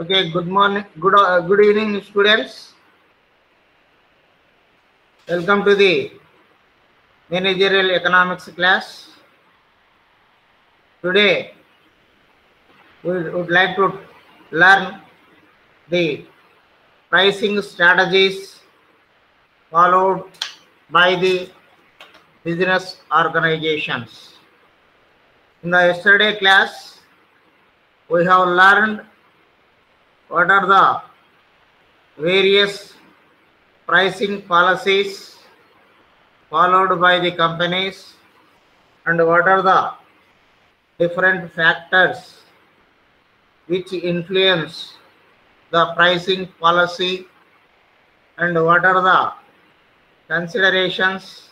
Okay, good morning, good evening, students. Welcome to the managerial economics class. Today, we would like to learn the pricing strategies followed by the business organizations. In the yesterday class, we have learned what are the various pricing policies followed by the companies and what are the different factors which influence the pricing policy and what are the considerations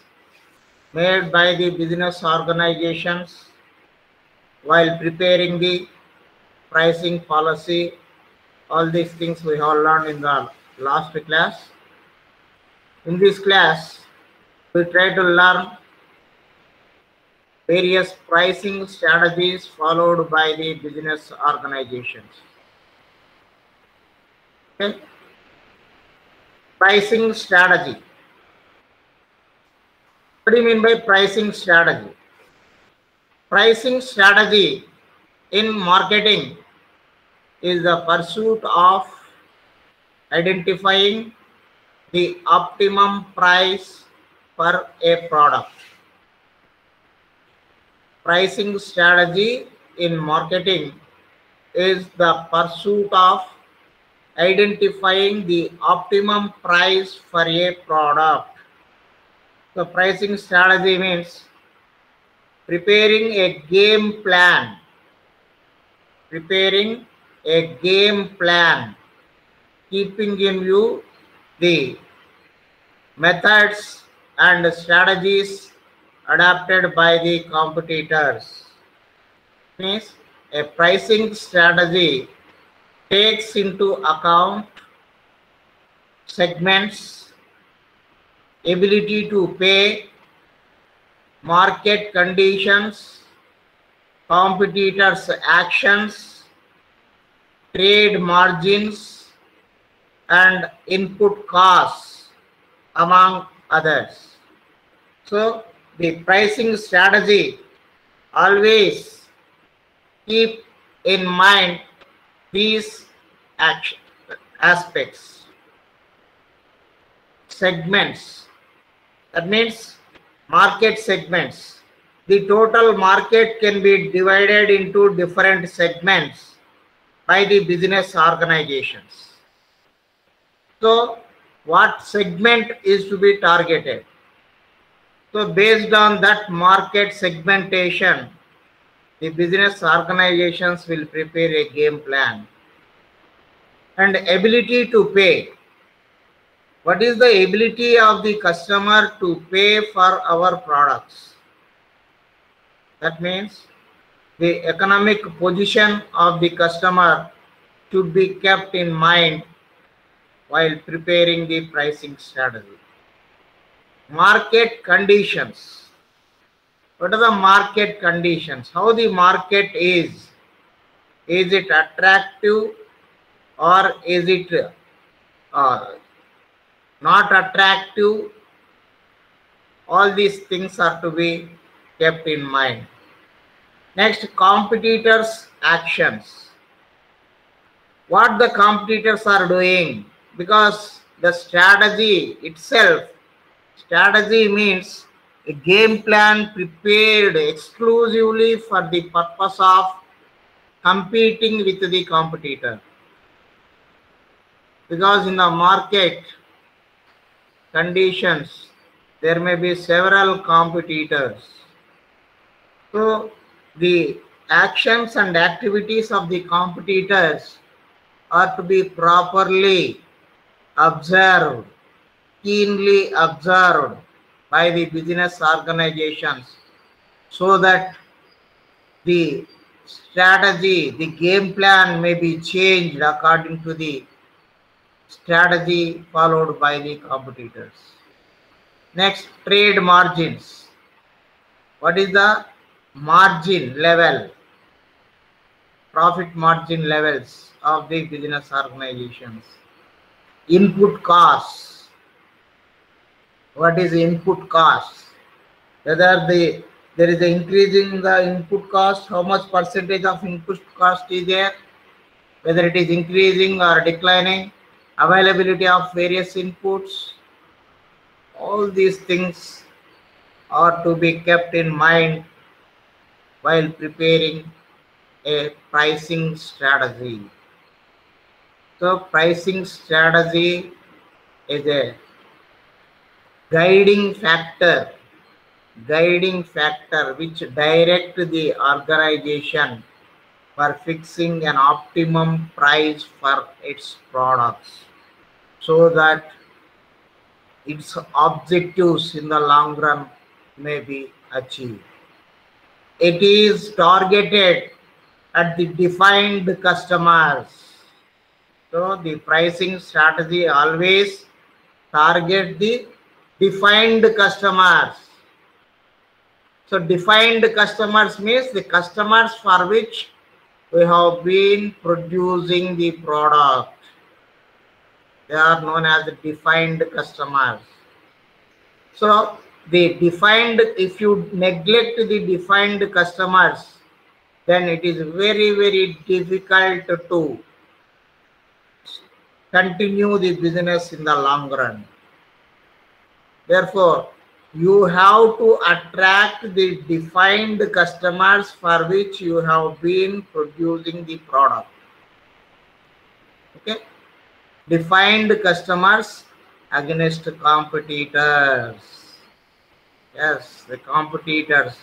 made by the business organizations while preparing the pricing policy. All these things we have learned in the last class. In this class, we try to learn various pricing strategies followed by the business organizations. Okay? Pricing strategy. What do you mean by pricing strategy? Pricing strategy in marketing is the pursuit of identifying the optimum price for a product. Pricing strategy in marketing is the pursuit of identifying the optimum price for a product. So pricing strategy means preparing a game plan. Preparing a game plan, keeping in view the methods and strategies adopted by the competitors. Means a pricing strategy takes into account segments, ability to pay, market conditions, competitors' actions, trade margins, and input costs, among others. So the pricing strategy always keep in mind these aspects. Segments, that means market segments. The total market can be divided into different segments by the business organizations. So what segment is to be targeted? So based on that market segmentation, the business organizations will prepare a game plan. And ability to pay. What is the ability of the customer to pay for our products? That means the economic position of the customer should be kept in mind while preparing the pricing strategy. Market conditions. What are the market conditions? How the market is? Is it attractive or is it not attractive? All these things are to be kept in mind. Next, competitors' actions. What the competitors are doing, because the strategy itself, strategy means a game plan prepared exclusively for the purpose of competing with the competitor. Because in the market conditions, there may be several competitors. So the actions and activities of the competitors are to be properly observed, keenly observed by the business organizations, so that the strategy, the game plan may be changed according to the strategy followed by the competitors. Next, trade margins. What is the margin level? profit margin levels of the business organizations. Input costs. What is input cost? Whether there is an increase in the input cost, how much percentage of input cost is there, whether it is increasing or declining, availability of various inputs, all these things are to be kept in mind while preparing a pricing strategy. So pricing strategy is a guiding factor which direct the organization for fixing an optimum price for its products so that its objectives in the long run may be achieved. It is targeted at the defined customers. So the pricing strategy always target the defined customers. So defined customers means the customers for which we have been producing the product. They are known as defined customers. So the defined, if you neglect the defined customers, then it is very, very difficult to continue the business in the long run. Therefore, you have to attract the defined customers for which you have been producing the product. Okay, defined customers against competitors. Yes, the competitors.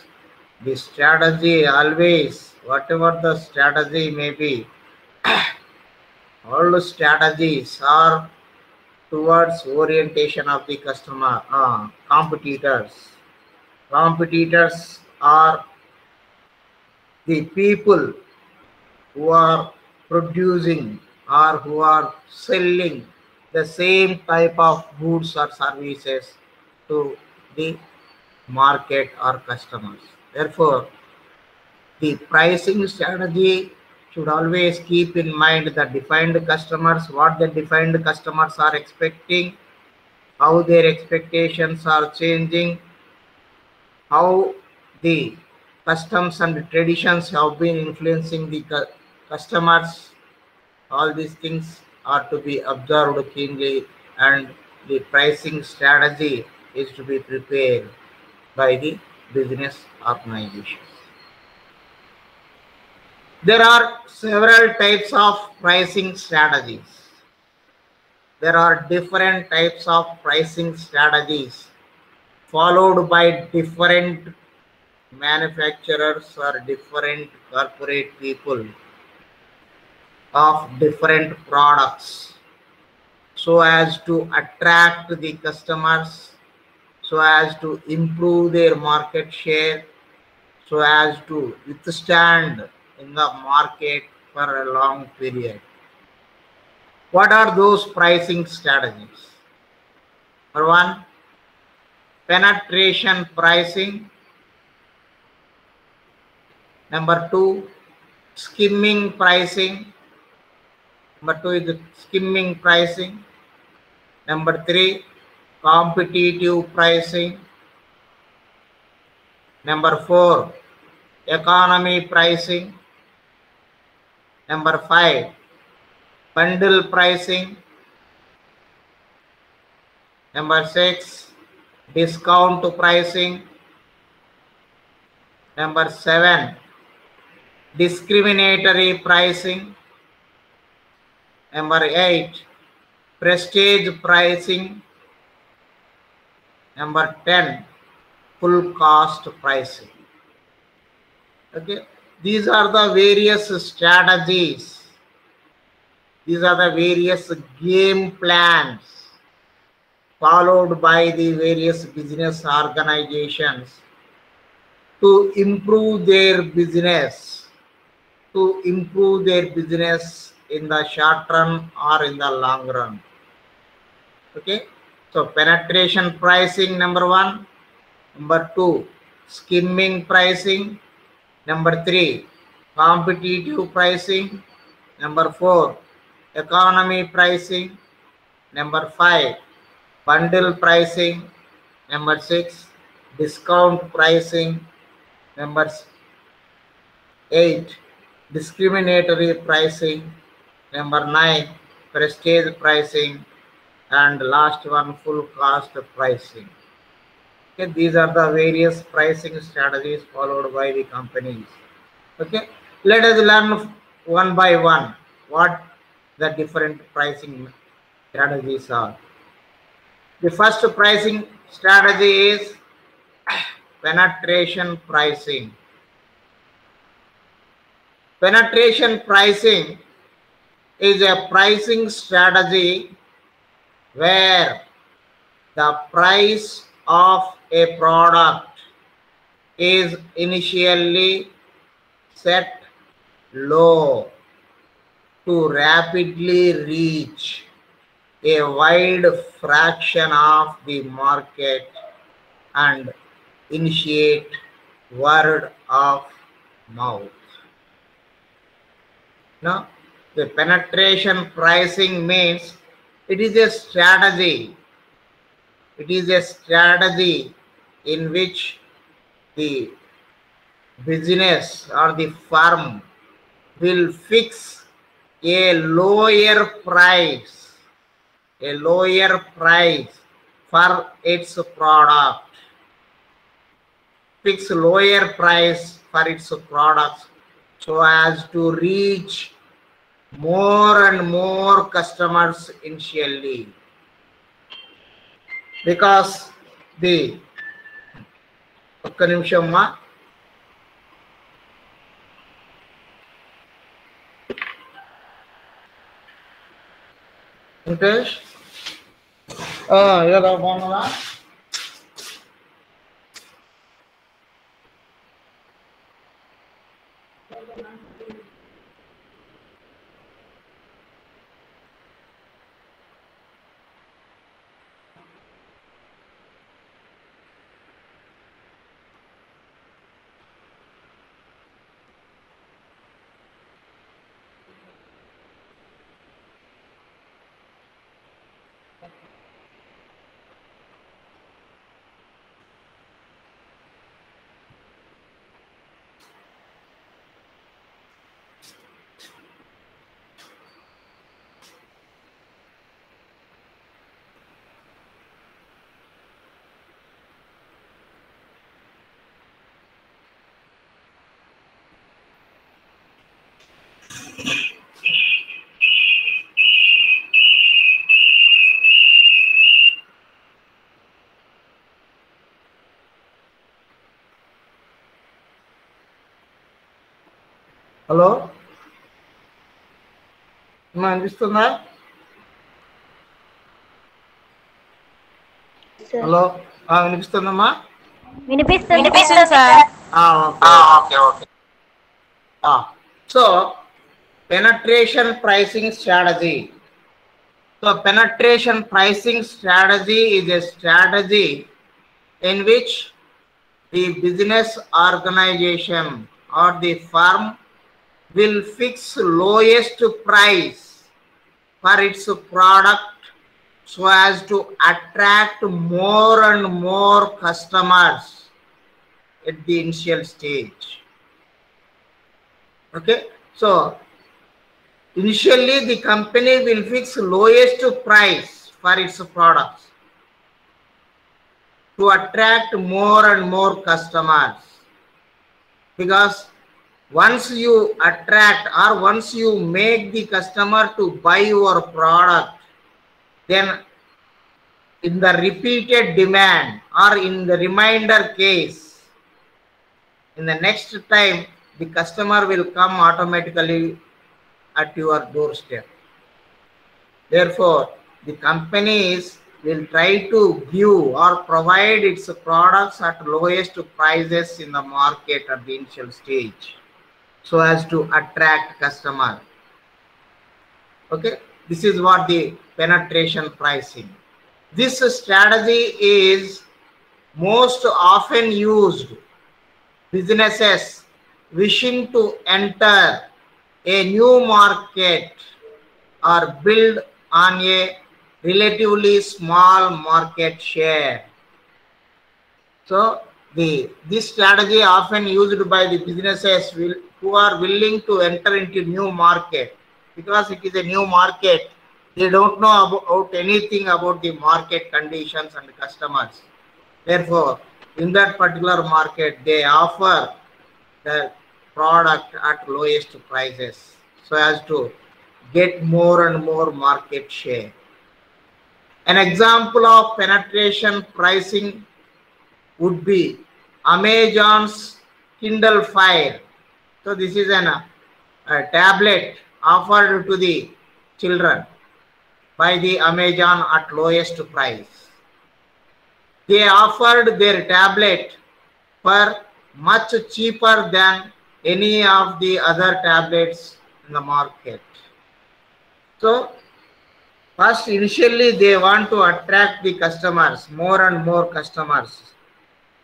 The strategy always, whatever the strategy may be, all the strategies are towards orientation of the customer. Competitors. Competitors are the people who are producing or who are selling the same type of goods or services to the market or customers. Therefore, the pricing strategy should always keep in mind the defined customers, what the defined customers are expecting, how their expectations are changing, how the customs and traditions have been influencing the customers. All these things are to be observed keenly, and the pricing strategy is to be prepared by the business organization. There are several types of pricing strategies. There are different types of pricing strategies followed by different manufacturers or different corporate people of different products so as to attract the customers, so as to improve their market share, so as to withstand in the market for a long period. What are those pricing strategies? Number one, penetration pricing. Number two, skimming pricing. Number two is skimming pricing. Number three, competitive pricing. Number four, economy pricing. Number five, bundle pricing. Number six, discount pricing. Number seven, discriminatory pricing. Number eight, prestige pricing. Number 10, full cost pricing. Okay, these are the various strategies. These are the various game plans followed by the various business organizations to improve their business, in the short run or in the long run. Okay, so penetration pricing, number one. Number two, skimming pricing. Number three, competitive pricing. Number 4, economy pricing. Number 5, bundle pricing. Number 6, discount pricing. Number 8, discriminatory pricing. Number 9, prestige pricing. And last one, full cost pricing. Okay, these are the various pricing strategies followed by the companies. Okay, let us learn one by one what the different pricing strategies are. The first pricing strategy is penetration pricing. Penetration pricing is a pricing strategy where the price of a product is initially set low to rapidly reach a wide fraction of the market and initiate word of mouth. Now, the penetration pricing means it is a strategy. It is a strategy in which the business or the firm will fix a lower price for its product. Fix lower price for its products so as to reach more and more customers initially, because the ఒక్క నిమిషం అమ్మా, వెంకటేష్ ఏదో బాగున్నారా? Hello అమ్మా, అనిపిస్తుందా? Hello, వినిపిస్తుందమ్మా? వినిపిస్తుంది sir. Okay. So, penetration pricing strategy. So, penetration pricing strategy is a strategy in which the business organization or the firm will fix lowest price for its product so as to attract more and more customers at the initial stage. Okay, so initially the company will fix lowest price for its products to attract more and more customers, because once you attract or once you make the customer to buy your product, then in the repeated demand or in the reminder case, in the next time the customer will come automatically at your doorstep. Therefore, the companies will try to give or provide its products at lowest prices in the market at the initial stage, so as to attract customer. Okay, this is what the penetration pricing. This strategy is most often used businesses wishing to enter a new market or build on a relatively small market share. So this strategy often used by the businesses who are willing to enter into new market, because it is a new market. They don't know about anything about the market conditions and customers. Therefore, in that particular market, they offer the product at lowest prices so as to get more and more market share. An example of penetration pricing would be Amazon's Kindle Fire. So this is a tablet offered to the children by the Amazon at lowest price. They offered their tablet for much cheaper than any of the other tablets in the market. So first, initially they want to attract the customers, more and more customers.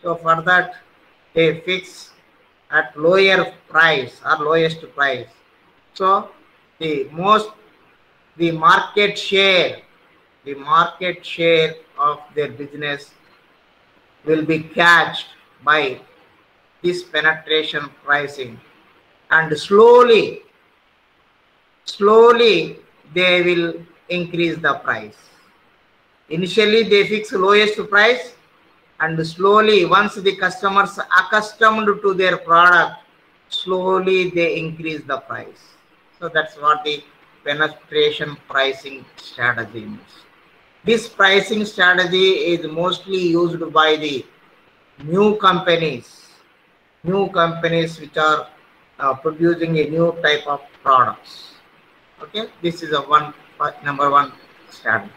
So for that, they fix at lower price or lowest price. So the market share of their business will be catched by this penetration pricing, and slowly they will increase the price. Initially they fix lowest price, and slowly, once the customers are accustomed to their product, slowly they increase the price. So that's what the penetration pricing strategy means. This pricing strategy is mostly used by the new companies which are producing a new type of products. Okay, this is number one strategy.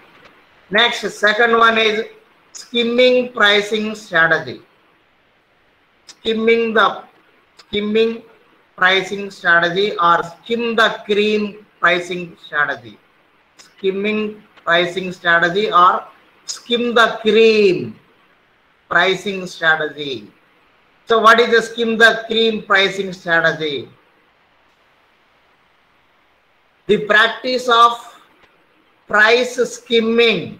Next, second one is skimming pricing strategy. Skimming pricing strategy, or skim the cream pricing strategy. Skimming pricing strategy or skim the cream pricing strategy. So what is the skim the cream pricing strategy? The practice of price skimming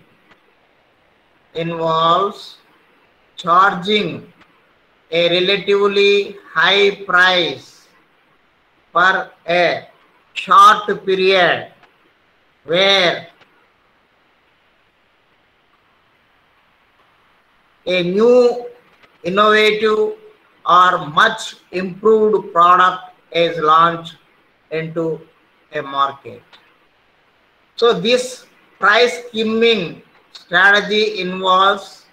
involves charging a relatively high price for a short period where a new, innovative or much improved product is launched into a market. So this price skimming strategy involves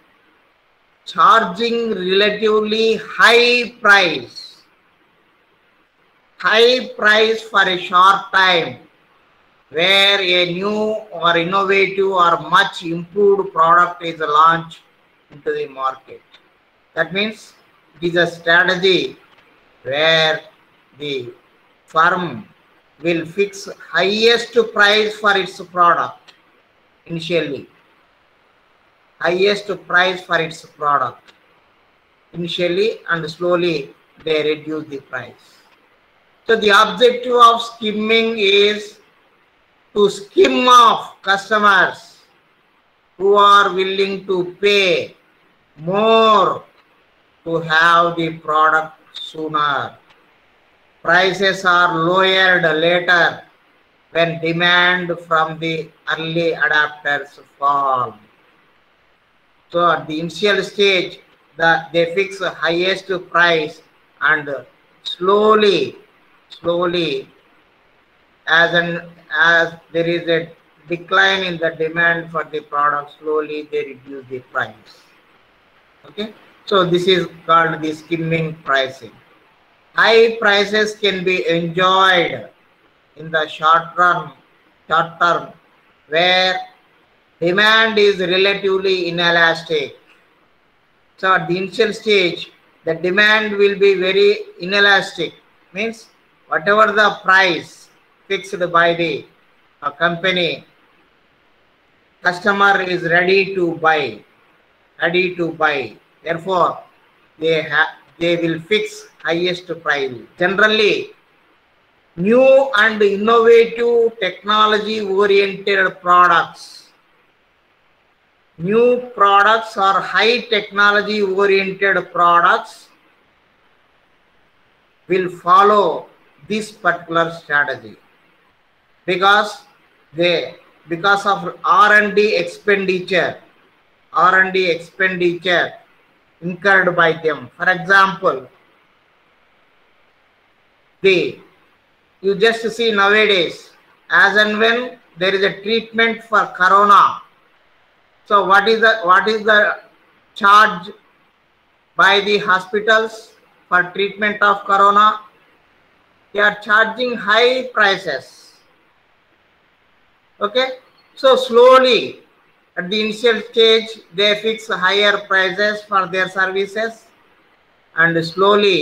charging relatively high price for a short time where a new or innovative or much improved product is launched into the market. That means it is a strategy where the firm will fix highest price for its product initially. Highest price for its product initially, and slowly they reduce the price. So the objective of skimming is to skim off customers who are willing to pay more to have the product sooner. Prices are lowered later when demand from the early adopters fall. So at the initial stage, they fix the highest price, and slowly, as there is a decline in the demand for the product, slowly they reduce the price. Okay, so this is called the skimming pricing. High prices can be enjoyed in the short term, where demand is relatively inelastic. So at the initial stage, the demand will be very inelastic. Means whatever the price fixed by the company, customer is ready to buy. Therefore, they will fix highest price. Generally, new and innovative technology oriented products, new products or high technology oriented products will follow this particular strategy because of R&D expenditure incurred by them. For example, you just see nowadays, as and when there is a treatment for corona, so what is the charge by the hospitals for treatment of corona? They are charging high prices. Okay, so slowly at the initial stage they fix higher prices for their services, and slowly,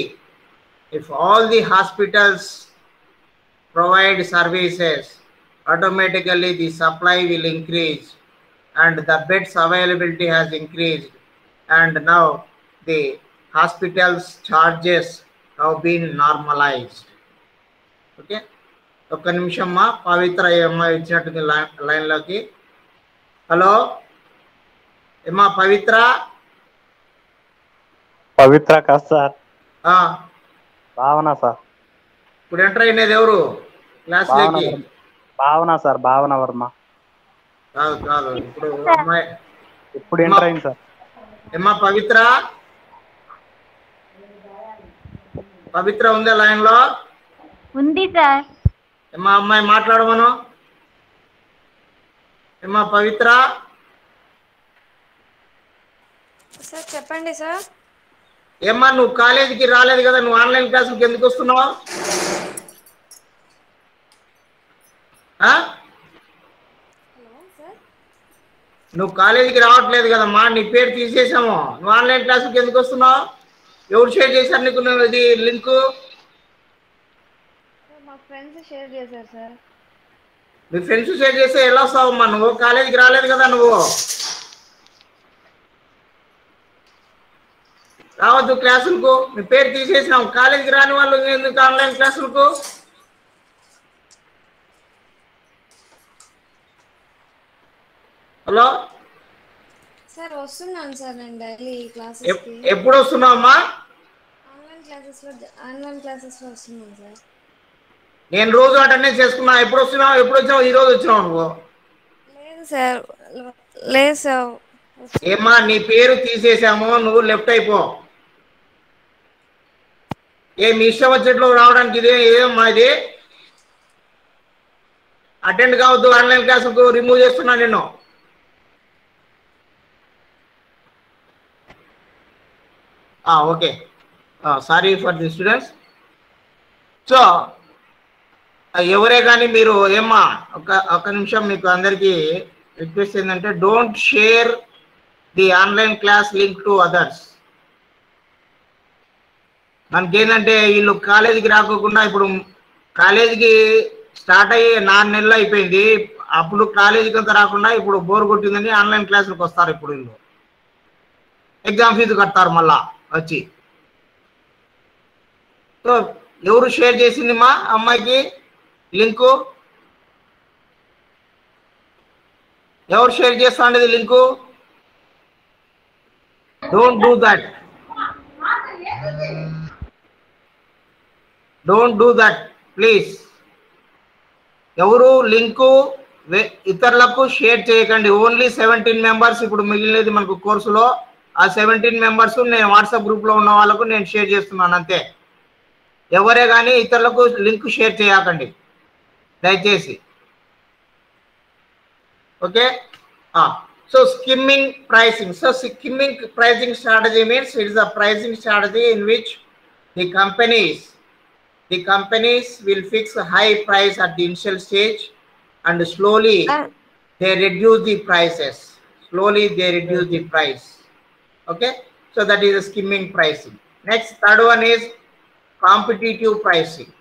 if all the hospitals provide services, automatically the supply will increase and the beds availability has increased, and now the hospitals charges have been normalized. Okay, ఒక్క నిమిషం మా పవిత్ర ఏమ్మా ఇచ్చినట్టుంది లైన్లోకి. Hello ఏమ్మా పవిత్ర? పవిత్ర కాదు sir, భావన sir. ఇప్పుడు enter అయినది ఎవరు క్లాస్లోకి? భావన సార్, భావన వర్మ. కాదు ఇప్పుడు అమ్మాయి ఇప్పుడు ఎంటర్ అయింది సార్. ఏమ్మా పవిత్ర? పవిత్ర ఉందా లైన్ లో? ఉంది సార్. ఏమ్మా అమ్మాయి మాట్లాడమను. ఏమ్మా పవిత్ర? సార్ చెప్పండి సార్. ఏమ్మా నువ్వు కాలేజీకి రాలేదు కదా, నువ్వు ఆన్లైన్ క్లాసులకు ఎందుకు వస్తున్నావు? నువ్వు కాలేజీకి రావట్లేదు కదమ్మా, నీ పేరు తీసేసాము, నువ్వు ఆన్లైన్ క్లాసులకు ఎందుకు వస్తున్నావు? ఎవరు షేర్ చేశారు నీకు ఇది లింకు? మా ఫ్రెండ్స్ షేర్ చేశారు సార్. మీ ఫ్రెండ్స్ షేర్ చేస్తే ఎలా వస్తావమ్మా? నువ్వు కాలేజీకి రాలేదు కదా, నువ్వు రావద్దు క్లాసులకు, మీ పేరు తీసేసినావు. కాలేజీకి రాని వాళ్ళు ఎందుకు ఆన్లైన్ క్లాసులకు? హలో సార్ వస్తున్నాను సార్ నేను డైలీ క్లాసెస్ కి. ఎప్పుడు వస్తున్నావమ్మా? ఆన్లైన్ క్లాసెస్ లో వస్తున్నాను సార్. నేను రోజు అటెండెన్స్ చేసుకున్నా. ఎప్పుడు వస్తున్నావు? ఎప్పుడు వచ్చావు? ఈ రోజు వచ్చినావు నువ్వు? లేదు సార్, లేదు సార్. ఏమ్మా నీ పేరు తీసేసాము, నువ్వు లెఫ్ట్ అయిపో. మీ ఇష్టం వచ్చేట్లు రావడానికి ఏమమ్మా ఇది? అటెండ్ కావద్దు ఆన్లైన్ క్లాసుకు, రిమూవ్ చేస్తున్నా నేను. Okay, sorry for the students. So ఎవరే కానీ మీరు ఏమ్మా ఒక నిమిషం, మీకు అందరికీ రిక్వెస్ట్ ఏంటంటే don't share the online class link to others. మనకేంటంటే వీళ్ళు కాలేజీకి రాకోకుండా, ఇప్పుడు కాలేజీకి స్టార్ట్ అయ్యి 4 నెలలు అయిపోయింది, అప్పుడు కాలేజీకి అంతా రాకుండా ఇప్పుడు బోర్ కొట్టిందని ఆన్లైన్ క్లాసులకు వస్తారు. ఇప్పుడు వీళ్ళు ఎగ్జామ్ ఫీజు కడతారు మళ్ళా వచ్చి. సో ఎవరు షేర్ చేసింది మా అమ్మాయికి లింకు? ఎవరు షేర్ చేస్తా ఉండేది link? Don't do that, don't do that please. ఎవరు లింకు ఇతరులకు షేర్ చేయకండి. ఓన్లీ 17 మెంబర్స్ ఇప్పుడు మిగిలినది మనకు కోర్సులో. ఆ 17 మెంబర్స్ నేను వాట్సాప్ గ్రూప్లో ఉన్న వాళ్ళకు నేను షేర్ చేస్తున్నాను అంతే. ఎవరే కానీ ఇతరులకు లింక్ షేర్ చేయకండి దయచేసి. Okay, so skimming pricing. So skimming pricing strategy means it is a pricing strategy in which the companies will fix a high price at the initial stage and slowly they reduce the prices. Okay, so that is a skimming pricing. Next, third one is competitive pricing.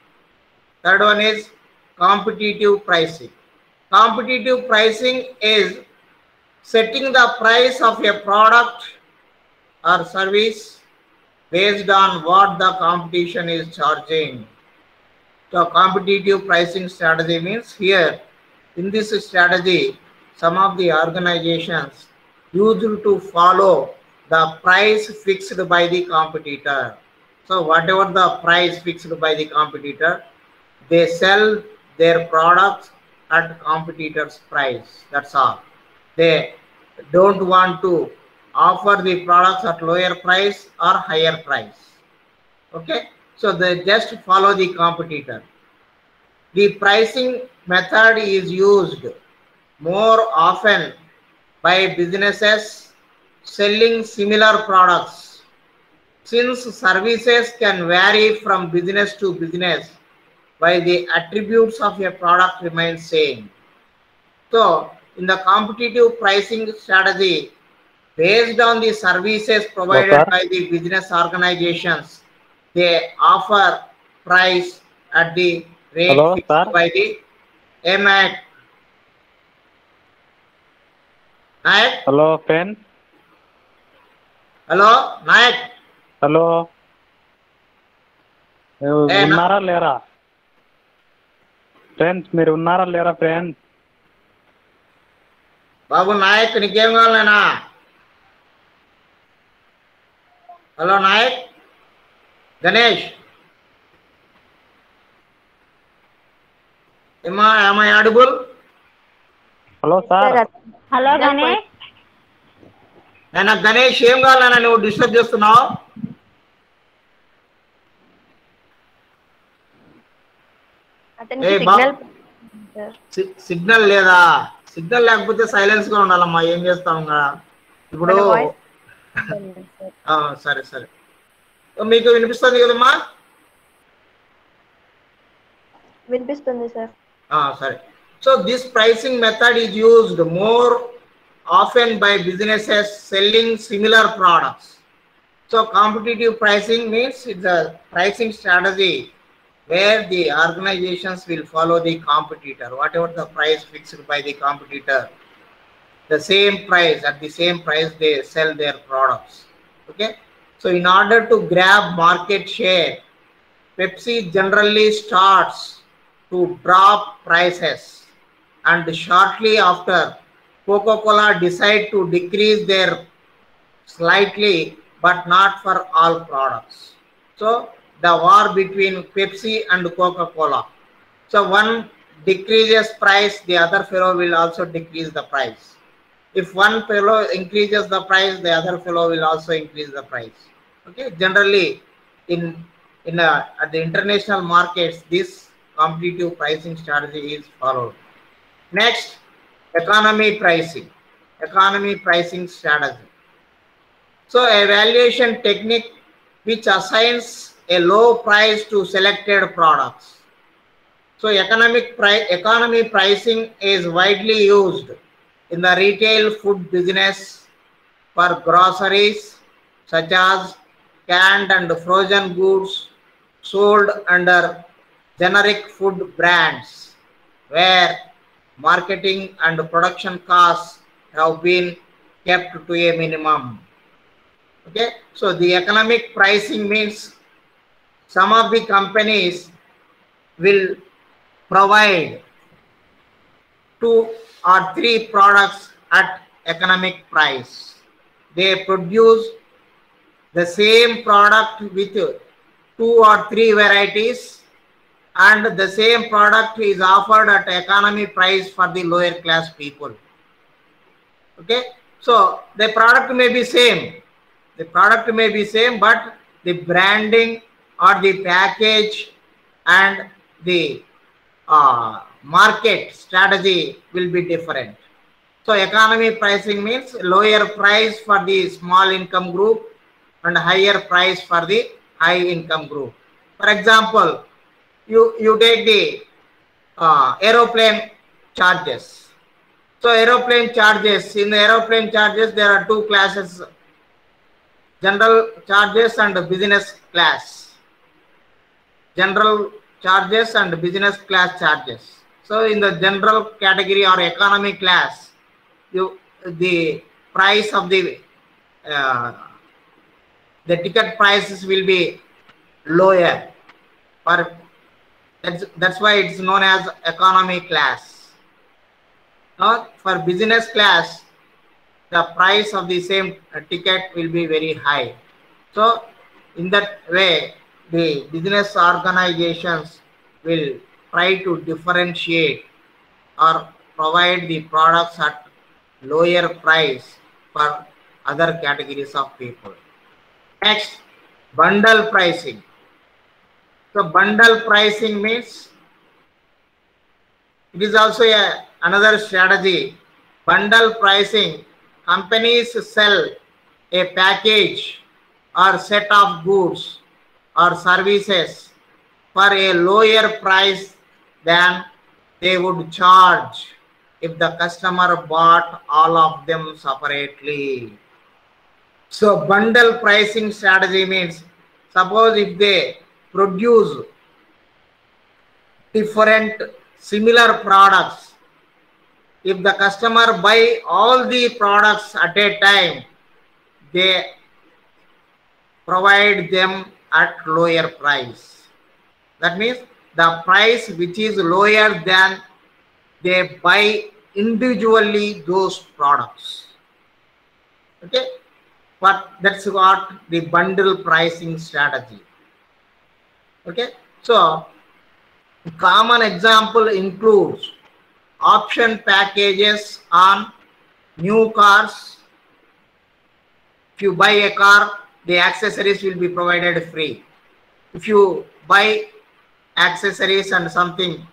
Competitive pricing is setting the price of a product or service based on what the competition is charging. So competitive pricing strategy means here in this strategy, some of the organizations used to follow the price fixed by the competitor. So whatever the price fixed by the competitor, they sell their products at competitor's price. That's all. They don't want to offer the products at lower price or higher price. Okay, so they just follow the competitor. The pricing method is used more often by businesses selling similar products. Since services can vary from business to business, while the attributes of a product remain same. So, in the competitive pricing strategy, based on the services provided by the business organizations, they offer price at the rate fixed by the Nayak. Hello, friend. Hello, Nayak. Hello. ఉన్నారా లేరా friends? మీరు ఉన్నారా లేరా friends? బాబు నాయక్, నీకేం కావాలన్నా? Hello Nayak, Ganesh. Am I audible? Hello sir. Hello Ganesh. నేను గణేష్, ఏం కావాలన్నా? నువ్వు డిస్టర్బ్ చేస్తున్నావు. సిగ్నల్ లేదా? సిగ్నల్ లేకపోతే సైలెన్స్ గా ఉండాలమ్మా. ఏం చేస్తాం ఇప్పుడు? సరే సరే, మీకు వినిపిస్తుంది కదమ్మా? వినిపిస్తుంది సార్. సరే. So this pricing method is used more often by businesses selling similar products. So competitive pricing means it's a pricing strategy where the organizations will follow the competitor. Whatever the price fixed by the competitor, the same price, at the same price they sell their products. Okay. So in order to grab market share, Pepsi generally starts to drop prices, and shortly after Coca-Cola decide to decrease their slightly, but not for all products. So the war between Pepsi and Coca-Cola. So one decreases price, the other fellow will also decrease the price. If one fellow increases the price, the other fellow will also increase the price. Okay, generally at the international markets, this competitive pricing strategy is followed. Next, economy pricing strategy. So a valuation technique which assigns a low price to selected products. So economy pricing is widely used in the retail food business for groceries such as canned and frozen goods sold under generic food brands, where marketing and production costs have been kept to a minimum. Okay, so the economic pricing means some of the companies will provide 2 or 3 products at economic price. They produce the same product with 2 or 3 varieties, and the same product is offered at economy price for the lower class people. Okay, so the product may be same, but the branding or the package and the market strategy will be different. So economy pricing means lower price for the small income group and higher price for the high income group. For example, you take the aeroplane charges. So aeroplane charges, in the aeroplane charges there are 2 classes, general charges and business class. General charges and business class charges. So in the general category or economy class, the price of the the ticket prices will be lower. For that's why it's known as economy class. Now, for business class, the price of the same ticket will be very high. So, in that way, the business organizations will try to differentiate or provide the products at lower price for other categories of people. Next, bundle pricing. So bundle pricing means it is also another strategy. Bundle pricing, companies sell a package or set of goods or services for a lower price than they would charge if the customer bought all of them separately. So bundle pricing strategy means, suppose if they produce different similar products, if the customer buy all the products at a time, they provide them at lower price. That means the price which is lower than they buy individually those products. Okay, but that's what the bundle pricing strategy. Okay, so common example includes option packages on new cars. If you buy a car, the accessories will be provided free. If you buy accessories and something,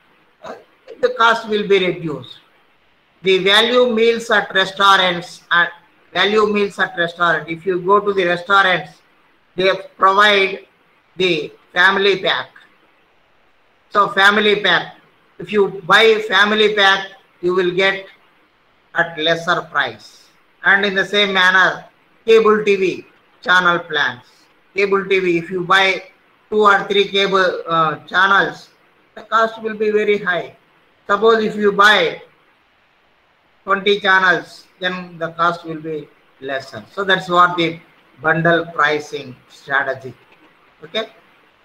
the cost will be reduced. The value meals at restaurants and value meals at restaurant. If you go to the restaurants, they provide the family pack. So family pack, if you buy family pack, you will get at lesser price. And in the same manner, cable TV channel plans. Cable TV, if you buy 2 or 3 cable channels, the cost will be very high. Suppose if you buy 20 channels, then the cost will be lesser. So that's what the bundle pricing strategy. Okay.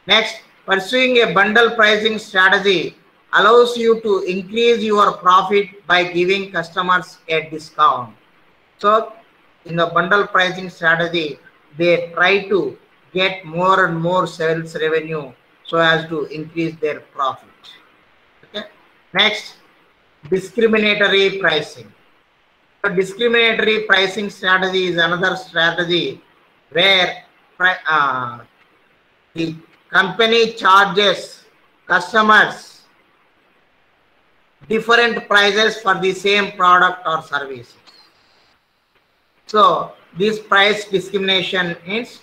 Next, pursuing a bundle pricing strategy allows you to increase your profit by giving customers a discount. So in the bundle pricing strategy, they try to get more and more sales revenue so as to increase their profit. Okay. Next, discriminatory pricing. So discriminatory pricing strategy is another strategy where the company charges customers different prices for the same product or services. So this price discrimination is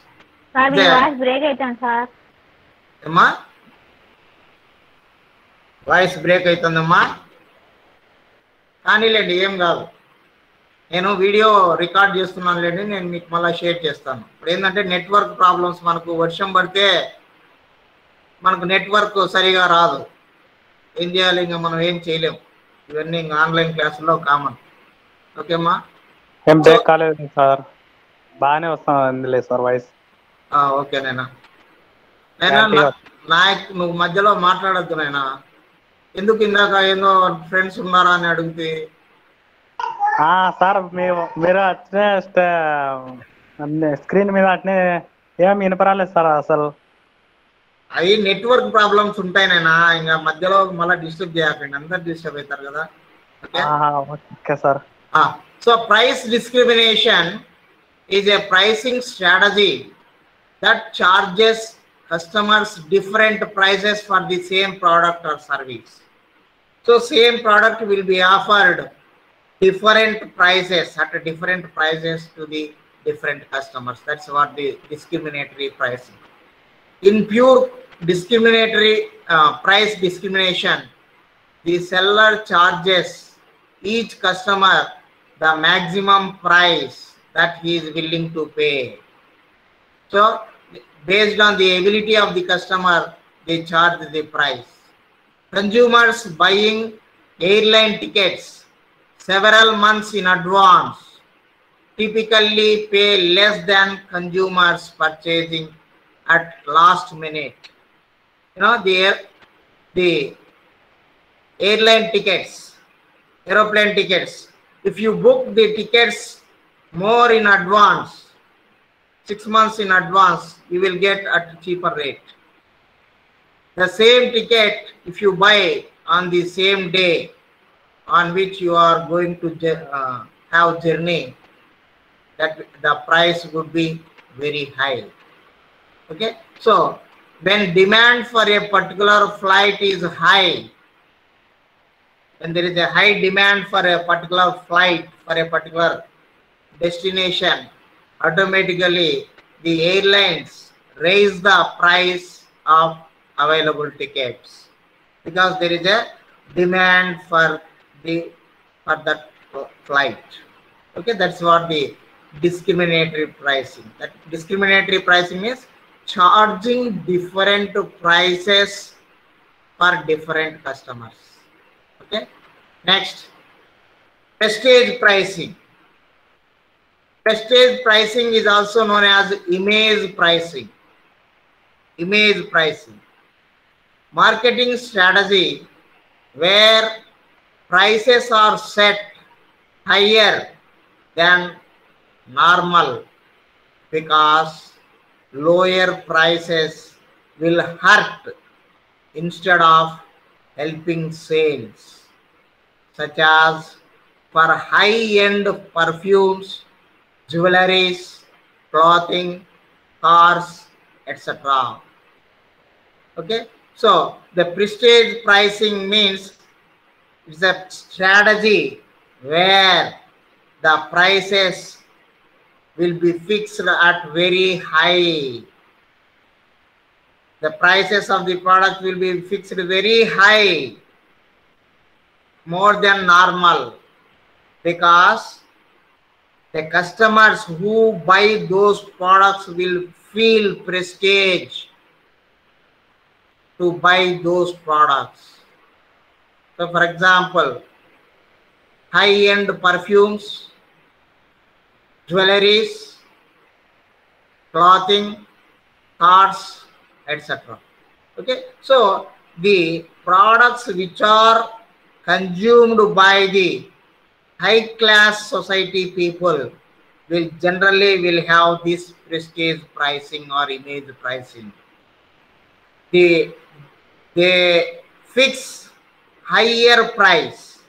sir me voice break అవుతాను sir. అమ్మా voice break అవుతుందమ్మా, కానీలేండి ఏం కాదు. నేను video record చేస్తున్నాను లేండి, నేను మీకు మళ్ళీ షేర్ చేస్తాను. ఇప్పుడు ఏంటంటే నెట్వర్క్ ప్రాబ్లమ్స్, మనకు వర్షం పడితే మనకు నెట్వర్క్ సరిగా రాదు. ఏం చేయాలి, ఇంకా మనం ఏం చేయలేము. ఇవన్నీ ఇంకా ఆన్లైన్ క్లాసుల్లో కామన్. ఓకేమ్మా, ఏం బ్రేక్ కాలేదు సార్, బాగానే వస్తుంది సార్ వాయిస్. ఓకేనేనా. నాయక్, నువ్వు మధ్యలో మాట్లాడద్దు నాయనా. ఎందుకు ఇందాక ఏదో ఫ్రెండ్స్ ఉన్నారా అని అడిగితే సార్ మీరు అట్నే స్క్రీన్ మీద అట్నే ఏం వినపరాలేదు సార్ అసలు. అవి నెట్వర్క్ ప్రాబ్లమ్స్ ఉంటాయి నాయనా, ఇంకా మధ్యలో మళ్ళీ డిస్టర్బ్ చేయకండి, అందరు డిస్టర్బ్ అవుతారు కదా. Okay sir. So price discrimination is a pricing strategy that charges customers different prices for the same product or service. So same product will be offered different prices at different prices to the different customers. That's what the discriminatory pricing. In pure discriminatory price discrimination, the seller charges each customer the maximum price that he is willing to pay. So based on the ability of the customer, they charge the price. Consumers buying airline tickets several months in advance typically pay less than consumers purchasing at last minute. You know, the airline tickets, aeroplane tickets. If you book the tickets more in advance, 6 months in advance, you will get at a cheaper rate. The same ticket, if you buy on the same day on which you are going to have journey, that the price would be very high. Okay, so when demand for a particular flight is high, when there is a high demand for a particular flight for a particular destination, automatically the airlines raise the price of available tickets because there is a demand for that flight. Okay, that's what the discriminatory pricing. That discriminatory pricing is charging different prices for different customers. Okay, next, prestige pricing. Prestige pricing is also known as image pricing. Image pricing. Marketing strategy where prices are set higher than normal because lower prices will hurt instead of helping sales, such as for high-end perfumes, jewelries, clothing, cars, etc. Okay, so the prestige pricing means it's a strategy where the prices will be fixed at very high. The prices of the product will be fixed very high, more than normal, because the customers who buy those products will feel prestige to buy those products. So for example, high-end perfumes, jewelries, clothing, cars, etc. Okay, so the products which are consumed by the high class society people will generally have this prestige pricing or image pricing. They fix higher price,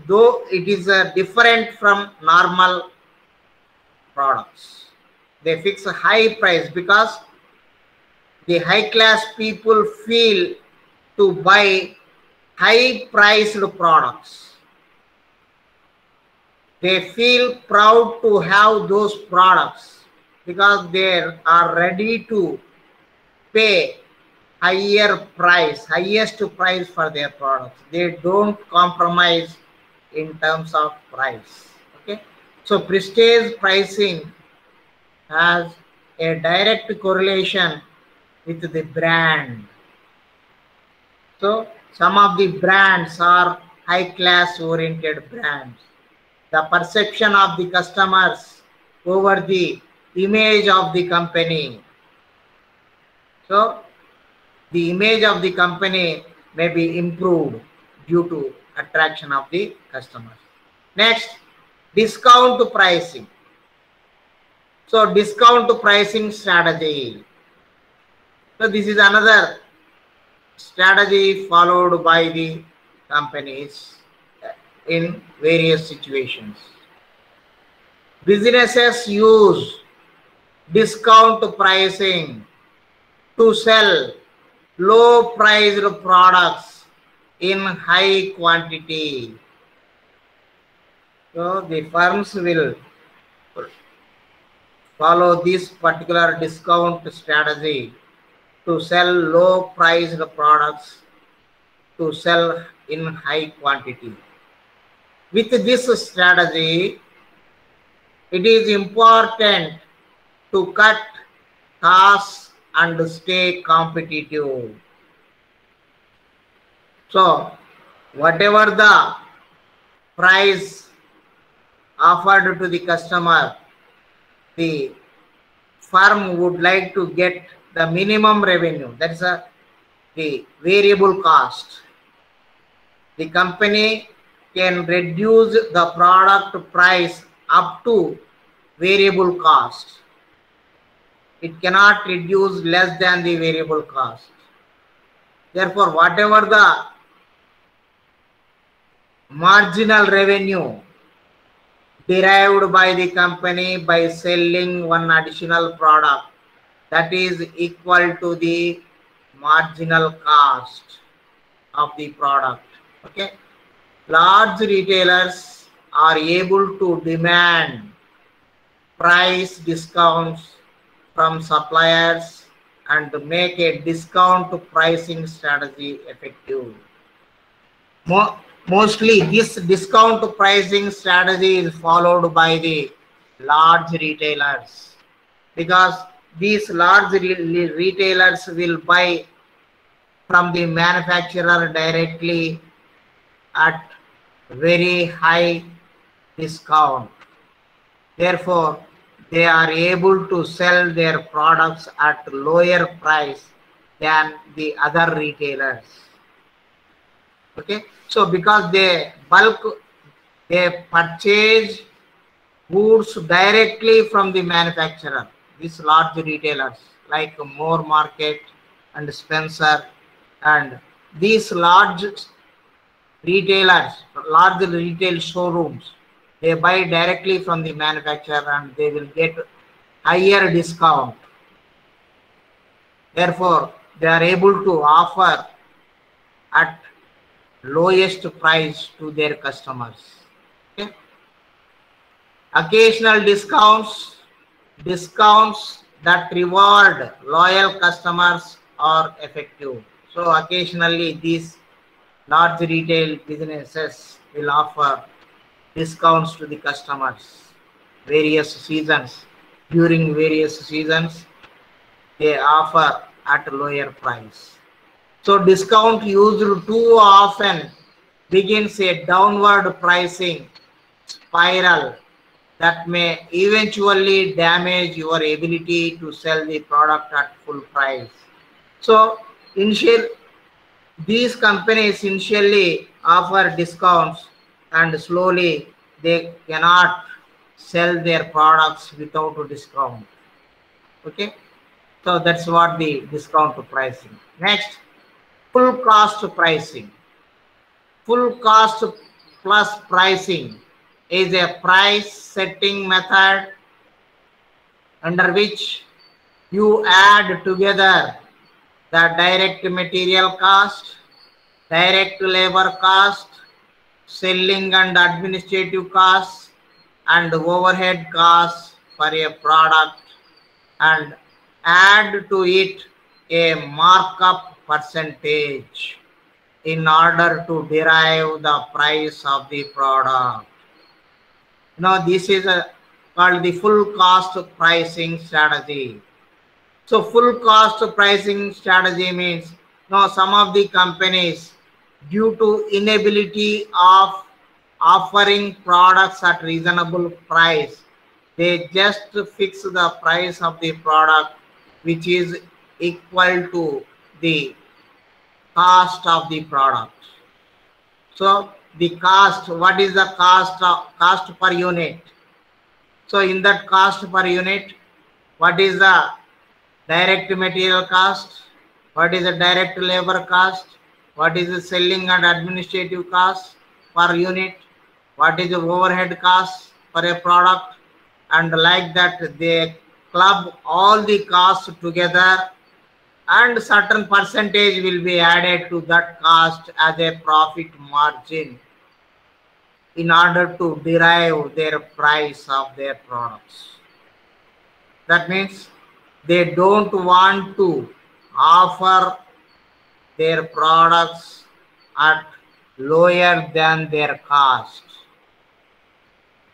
though it is different from normal products. They fix a high price because the high class people feel to buy high priced products. They feel proud to have those products because they are ready to pay higher price, highest price for their products. They don't compromise in terms of price. Okay, so prestige pricing has a direct correlation with the brand. So some of the brands are high class oriented brands. The perception of the customers over the image of the company. So the image of the company may be improved due to attraction of the customers. Next, discount pricing. So discount pricing strategy. So this is another strategy followed by the companies in various situations. Businesses use discount pricing to sell low priced products in high quantity. So the firms will follow this particular discount strategy to sell low priced products to sell in high quantity. With this strategy, it is important to cut costs and stay competitive. So whatever the price offered to the customer, the firm would like to get the minimum revenue. That's the variable cost. The company can reduce the product price up to variable cost. It cannot reduce less than the variable cost. Therefore, whatever the marginal revenue derived by the company by selling one additional product, that is equal to the marginal cost of the product. Okay, large retailers are able to demand price discounts from suppliers and make a discount pricing strategy effective. Mostly this discount pricing strategy is followed by the large retailers, because these large retailers will buy from the manufacturer directly at very high discount. Therefore, they are able to sell their products at lower price than the other retailers. Okay, so because they purchase goods directly from the manufacturer, these large retailers like More Market and Spencer, and these large retailers, large retail showrooms, they buy directly from the manufacturer and they will get higher discount. Therefore, they are able to offer at lowest price to their customers. Okay? Occasional discounts that reward loyal customers are effective. So occasionally these large retail businesses will offer discounts to the customers various seasons. During various seasons, they offer at a lower price. So discount used too often begins a downward pricing spiral that may eventually damage your ability to sell the product at full price. So these companies initially offer discounts and slowly they cannot sell their products without a discount. Okay, so that's what the discount pricing. Next, full cost pricing. Full cost plus pricing is a price setting method under which you add together the direct material cost, direct labor cost, selling and administrative costs, and overhead costs for a product, and add to it a markup percentage in order to derive the price of the product. Now this is called the full cost pricing strategy. So full cost pricing strategy means now some of the companies, due to inability of offering products at reasonable price, they just fix the price of the product which is equal to the cost of the product. So the cost, what is the cost per unit? So in that cost per unit, what is the direct material cost? What is the direct labor cost? What is the selling and administrative cost per unit? What is the overhead cost for a product? And like that, they club all the costs together, and certain percentage will be added to that cost as a profit margin in order to derive their price of their products. That means they don't want to offer their products at lower than their cost.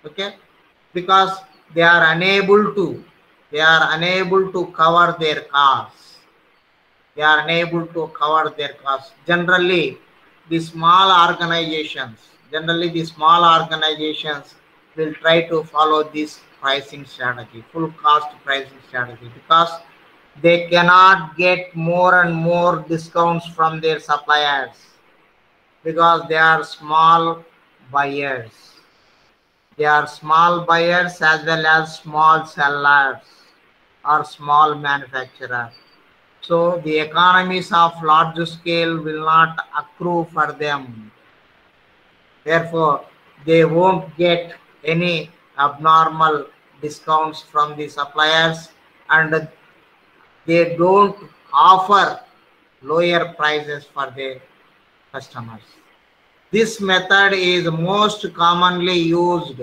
Okay, because they are unable to cover their costs. They are unable to cover their costs. Generally the small organizations will try to follow this pricing strategy, full cost pricing strategy, because they cannot get more and more discounts from their suppliers because they are small buyers. They are small buyers as well as small sellers or small manufacturers. So the economies of large scale will not accrue for them. Therefore, they won't get any abnormal discounts from the suppliers, and they don't offer lower prices for their customers. This method is most commonly used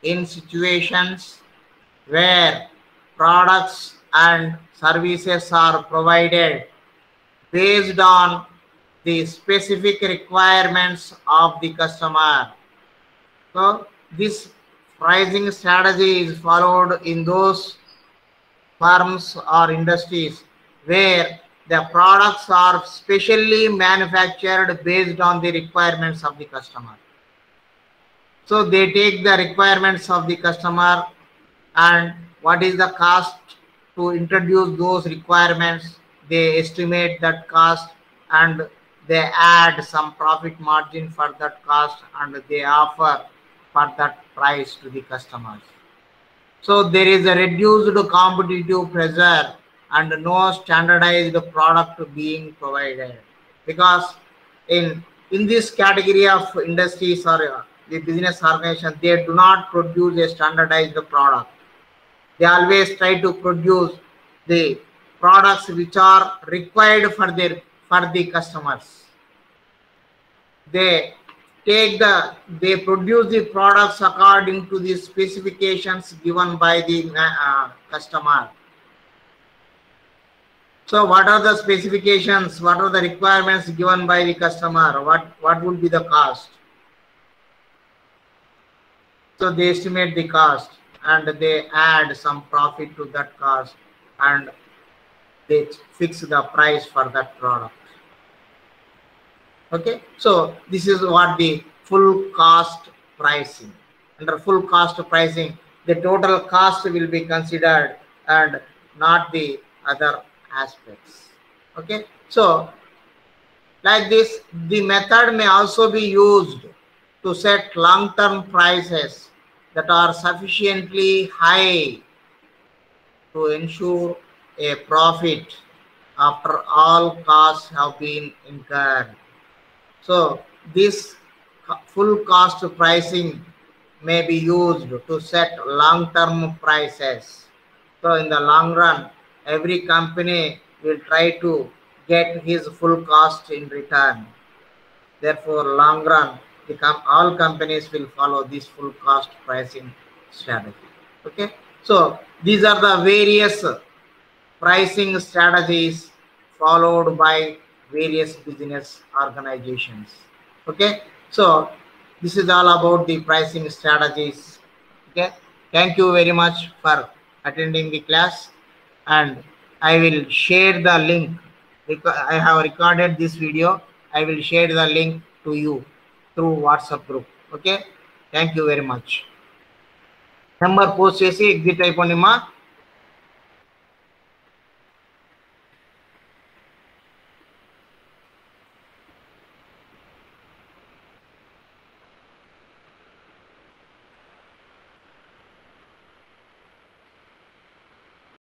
in situations where products and services are provided based on the specific requirements of the customer. So this pricing strategy is followed in those firms or industries where the products are specially manufactured based on the requirements of the customer. So they take the requirements of the customer and what is the cost to introduce those requirements. They estimate that cost and they add some profit margin for that cost and they offer for that price to the customers. So there is a reduced competitive pressure and no standardized product being provided, because in this category of industries or the business organization, they do not produce a standardized product. They always try to produce the products which are required for the customers. They produce the products according to the specifications given by the customer. So what are the specifications? What are the requirements given by the customer? What would be the cost? So they estimate the cost and they add some profit to that cost and they fix the price for that product. Okay, so this is what the full cost pricing. Under full cost pricing, the total cost will be considered and not the other aspects. Okay, so like this, the method may also be used to set long-term prices that are sufficiently high to ensure a profit after all costs have been incurred. So this full cost pricing may be used to set long-term prices. So in the long run, every company will try to get his full cost in return. Therefore, long run, all companies will follow this full cost pricing strategy. Okay, so these are the various pricing strategies followed by various business organizations. Okay, so this is all about the pricing strategies. Okay, thank you very much for attending the class, and I will share the link. I have recorded this video. I will share the link to you through WhatsApp group. Okay, thank you very much. Number post చేసి exit అయిపోండి మా.